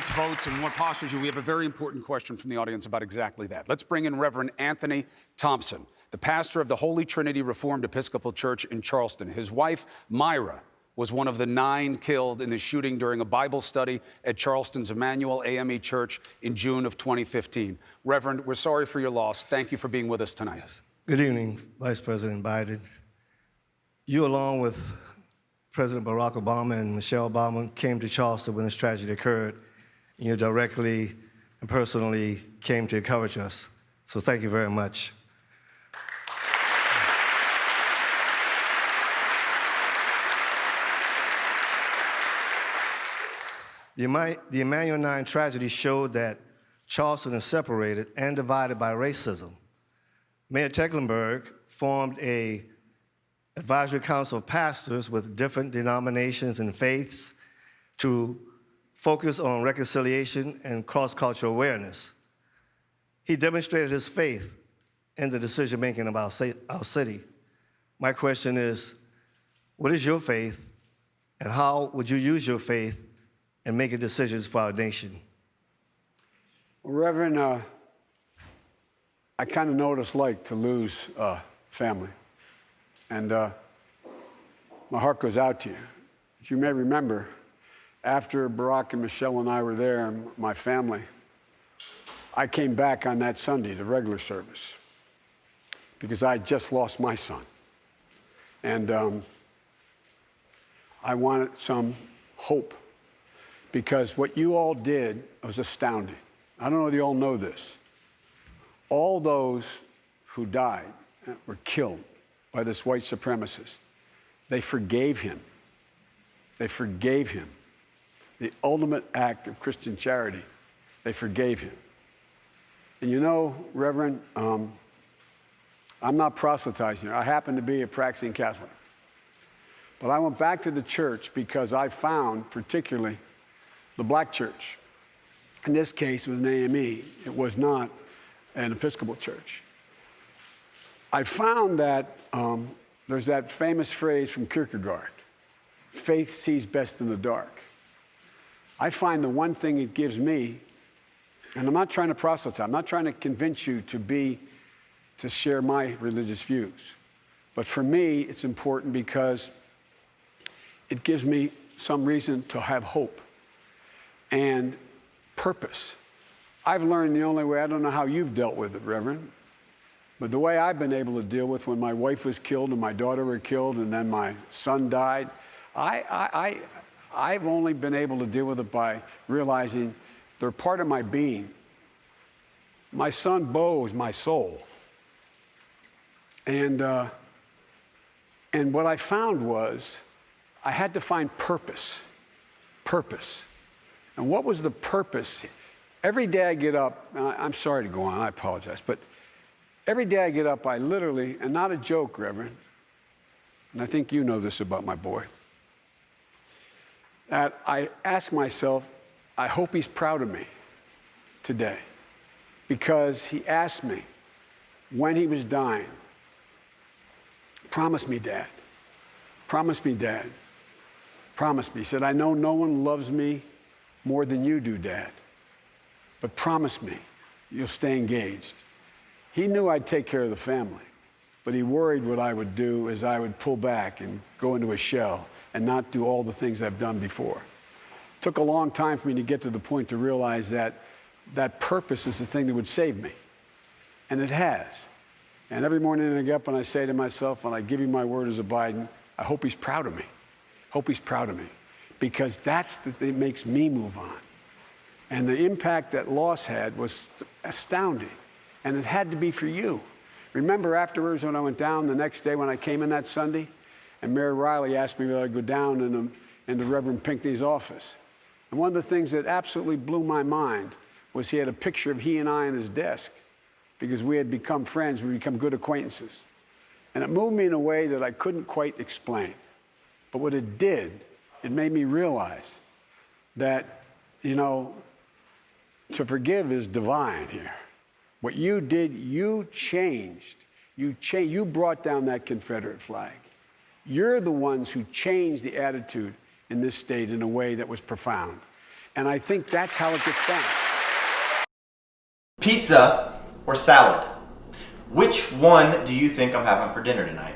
takes votes and what postures you, we have a very important question from the audience about exactly that. Let's bring in Reverend Anthony Thompson, the pastor of the Holy Trinity Reformed Episcopal Church in Charleston. His wife, Myra, was one of the 9 killed in the shooting during a Bible study at Charleston's Emmanuel AME Church in June of 2015. Reverend, we're sorry for your loss. Thank you for being with us tonight. Good evening, Vice President Biden. You, along with President Barack Obama and Michelle Obama, came to Charleston when this tragedy occurred. You directly and personally came to encourage us. So thank you very much. The Emmanuel 9 tragedy showed that Charleston is separated and divided by racism. Mayor Tecklenburg formed an advisory council of pastors with different denominations and faiths to focus on reconciliation and cross-cultural awareness. He demonstrated his faith in the decision-making of our city. My question is, what is your faith, and how would you use your faith in making decisions for our nation? Well, Reverend, I kind of know what it's like to lose family. And my heart goes out to you. As you may remember, after Barack and Michelle and I were there, and my family, I came back on that Sunday to regular service because I had just lost my son. And I wanted some hope because what you all did was astounding. I don't know if you all know this. All those who died were killed by this white supremacist. They forgave him. They forgave him. The ultimate act of Christian charity. They forgave him. And you know, Reverend, I'm not proselytizing. I happen to be a practicing Catholic. But I went back to the church because I found, particularly, the black church. In this case, it was an AME. It was not an Episcopal church. I found that there's that famous phrase from Kierkegaard, faith sees best in the dark. I find the one thing it gives me, and I'm not trying to proselytize, I'm not trying to convince you to share my religious views. But for me, it's important because it gives me some reason to have hope and purpose. I've learned the only way, I don't know how you've dealt with it, Reverend, but the way I've been able to deal with when my wife was killed and my daughter were killed and then my son died, I've only been able to deal with it by realizing they're part of my being. My son, Bo, is my soul. And what I found was I had to find purpose. Purpose. And what was the purpose? Every day I get up, and I'm sorry to go on, I apologize, but every day I get up, I literally, and not a joke, Reverend, and I think you know this about my boy, that I ask myself, I hope he's proud of me today, because he asked me when he was dying, promise me, Dad, promise me, Dad, promise me. He said, I know no one loves me more than you do, Dad, but promise me you'll stay engaged. He knew I'd take care of the family, but he worried what I would do is I would pull back and go into a shell and not do all the things I've done before. It took a long time for me to get to the point to realize that that purpose is the thing that would save me. And it has. And every morning I get up and I say to myself, and I give you my word as a Biden, I hope he's proud of me. Hope he's proud of me. Because that's the thing that makes me move on. And the impact that loss had was astounding. And it had to be for you. Remember afterwards when I went down the next day when I came in that Sunday, and Mary Riley asked me whether I'd go down into Reverend Pinckney's office. And one of the things that absolutely blew my mind was he had a picture of he and I on his desk because we had become friends, we become good acquaintances. And it moved me in a way that I couldn't quite explain. But what it did, it made me realize that, you know, to forgive is divine here. What you did, you changed. You brought down that Confederate flag. You're the ones who changed the attitude in this state in a way that was profound. And I think that's how it gets done. Pizza or salad? Which one do you think I'm having for dinner tonight?